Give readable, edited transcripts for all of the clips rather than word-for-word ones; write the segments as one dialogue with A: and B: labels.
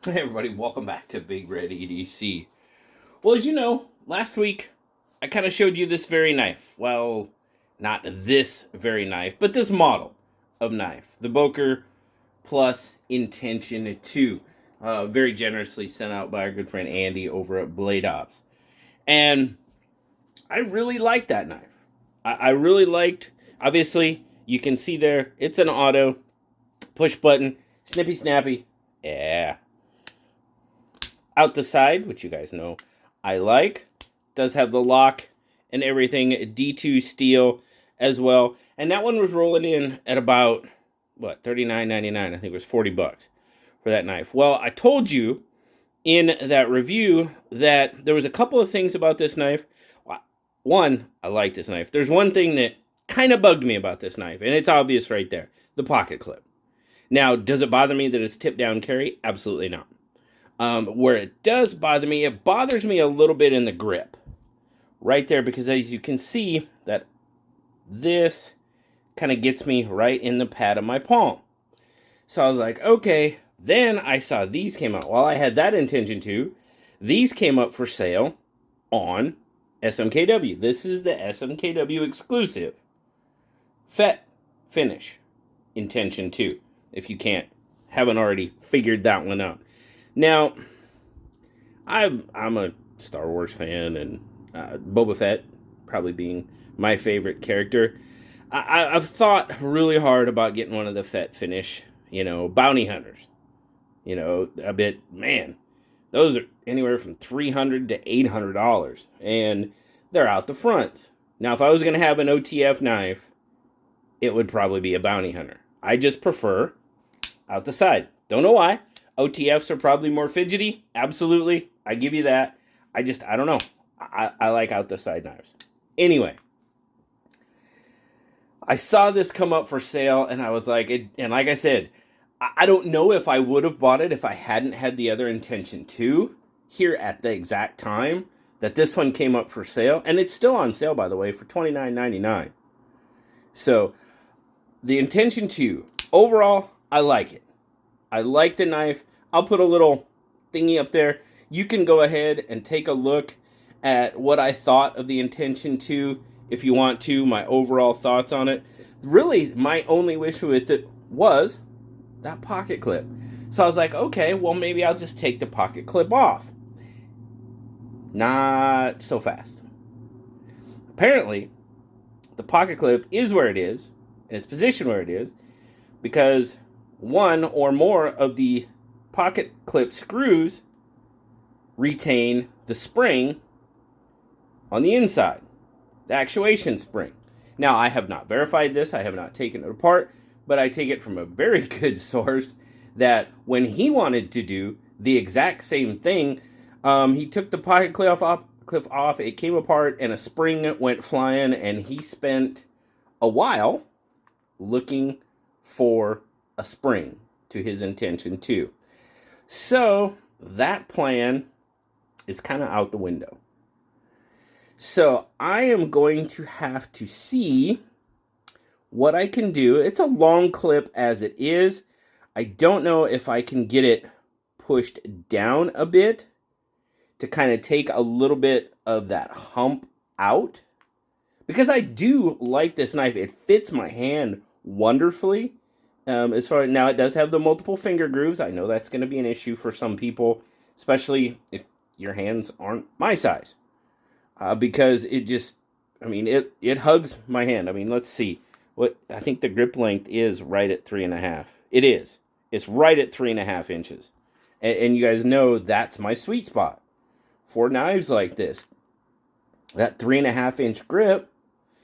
A: Hey everybody, welcome back to BigRedEDC. Well, as you know, last week I kind of showed you this very knife. Well, not this very knife, but this model of knife. The Boker Plus Intention 2. Very generously sent out by our good friend Andy over at Blade Ops. And I really liked that knife. I really liked, obviously, you can see there, it's an auto, push button, snippy snappy. Yeah, out the side, which you guys know I like. Does have the lock and everything, D2 steel as well. And that one was rolling in at about, what, $39.99. I think it was $40 for that knife. Well, I told you in that review that there was a couple of things about this knife. One, I like this knife. There's one thing that kind of bugged me about this knife, and it's obvious right there, the pocket clip. Now, does it bother me that it's tip down carry? Absolutely not. Where it does bother me, it bothers me a little bit in the grip. Right there, because as you can see, that this kind of gets me right in the pad of my palm. So I was like, okay. Then I saw these came out. While I had that intention to, these came up for sale on SMKW. This is the SMKW exclusive Fett finish intention 2. If you haven't already figured that one out. Now, I'm a Star Wars fan, and Boba Fett probably being my favorite character. I've thought really hard about getting one of the Fett finish, bounty hunters. A bit, man, those are anywhere from $300 to $800, and they're out the front. Now, if I was going to have an OTF knife, it would probably be a bounty hunter. I just prefer out the side. Don't know why. OTFs are probably more fidgety. Absolutely. I give you that. I don't know. I like out the side knives. Anyway, I saw this come up for sale, and I was like, and like I said, I don't know if I would have bought it if I hadn't had the other intention to here at the exact time that this one came up for sale. And it's still on sale, by the way, for $29.99. So the intention to, overall, I like it. I like the knife. I'll put a little thingy up there. You can go ahead and take a look at what I thought of the intention to, if you want to, my overall thoughts on it. Really, my only wish with it was that pocket clip. So I was like, okay, well, maybe I'll just take the pocket clip off. Not so fast. Apparently, the pocket clip is where it is, and it's positioned where it is, because one or more of the pocket clip screws retain the spring on the inside, the actuation spring. Now, I have not verified this. I have not taken it apart, but I take it from a very good source that when he wanted to do the exact same thing, he took the pocket clip off, it came apart, and a spring went flying, and he spent a while looking for a spring to his intention too. So that plan is kind of out the window. So I am going to have to see what I can do. It's a long clip as it is. I don't know if I can get it pushed down a bit to kind of take a little bit of that hump out, because I do like this knife. It fits my hand wonderfully. As far now, it does have the multiple finger grooves. I know that's going to be an issue for some people, especially if your hands aren't my size, because it hugs my hand. I mean, let's see what I think the grip length is right at 3.5. It is. It's right at 3.5 inches, and you guys know that's my sweet spot for knives like this. That 3.5-inch grip,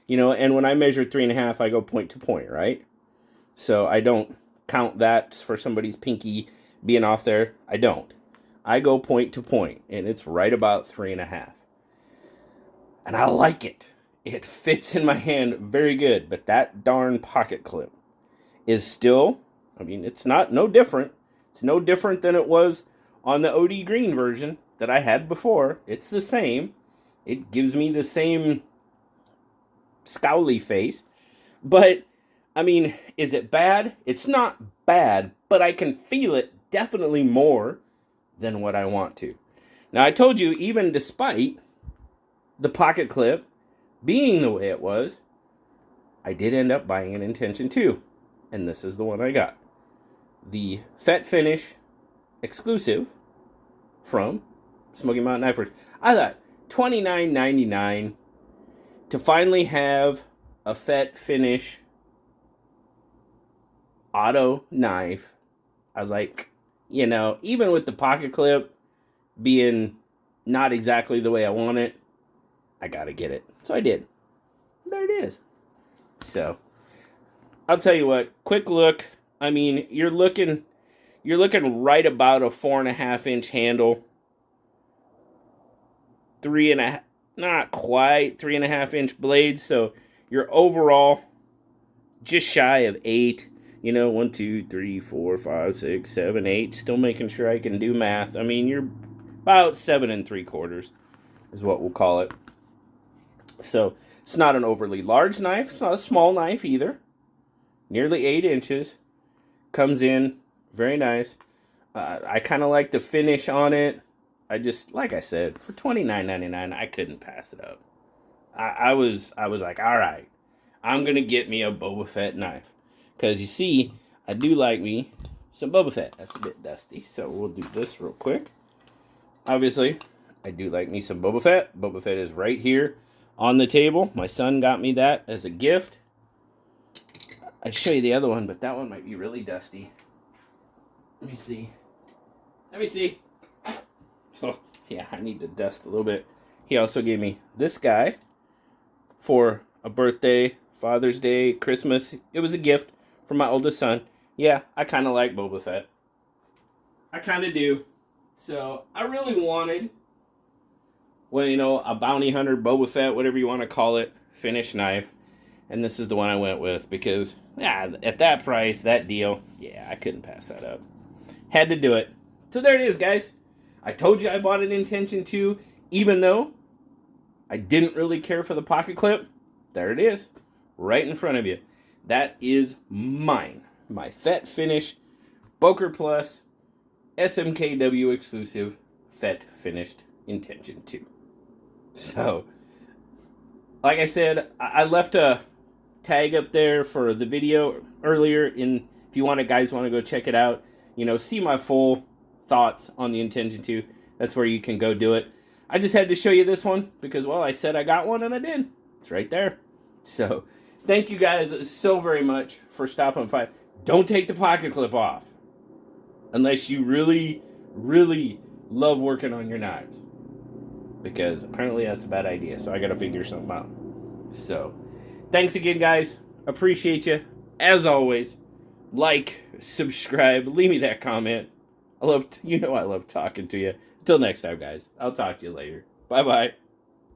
A: and when I measure 3.5, I go point to point, right? So I don't count that for somebody's pinky being off there. I don't. I go point to point, and it's right about 3.5. And I like it. It fits in my hand very good, but that darn pocket clip is still, it's no different. It's no different than it was on the OD green version that I had before. It's the same. It gives me the same scowly face, but is it bad? It's not bad, but I can feel it definitely more than what I want to. Now, I told you, even despite the pocket clip being the way it was, I did end up buying an Intention 2. And this is the one I got. The Fett Finish exclusive from Smoky Mountain Knife Works. I thought $29.99 to finally have a Fett Finish auto knife. I was like, you know, even with the pocket clip being not exactly the way I want it, I gotta get it. So I did. There it is. So I'll tell you what, quick look. I mean, you're looking right about a 4.5-inch handle. 3.5, not quite 3.5-inch blades. So you're overall just shy of 8. You know, 1, 2, 3, 4, 5, 6, 7, 8. Still making sure I can do math. I mean, you're about 7 3/4 is what we'll call it. So it's not an overly large knife. It's not a small knife either. Nearly 8 inches. Comes in very nice. I kind of like the finish on it. I just, like I said, for $29.99, I couldn't pass it up. I was like, all right, I'm gonna get me a Boba Fett knife, because you see, I do like me some Boba Fett. That's a bit dusty, so we'll do this real quick. Obviously, I do like me some Boba Fett. Boba Fett is right here on the table. My son got me that as a gift. I'd show you the other one, but that one might be really dusty. Let me see. Oh, yeah, I need to dust a little bit. He also gave me this guy for a birthday, Father's Day, Christmas. It was a gift from my oldest son. Yeah, I kind of like Boba Fett. I kind of do. So I really wanted, well, you know, a bounty hunter, Boba Fett, whatever you want to call it, finish knife. And this is the one I went with because, yeah, at that price, that deal, yeah, I couldn't pass that up. Had to do it. So there it is, guys. I told you I bought an Intention 2, even though I didn't really care for the pocket clip. There it is, right in front of you. That is mine. My Fett Finish Boker Plus SMKW exclusive Fett Finished Intention 2. So, like I said, I left a tag up there for the video earlier. If you guys want to go check it out, you know, see my full thoughts on the Intention 2. That's where you can go do it. I just had to show you this one because, well, I said I got one and I did. It's right there. So, thank you guys so very much for stopping by. Don't take the pocket clip off unless you really, really love working on your knives, because apparently that's a bad idea. So I got to figure something out. So, thanks again, guys. Appreciate you. As always, like, subscribe, leave me that comment. I love talking to you. Until next time, guys. I'll talk to you later. Bye-bye.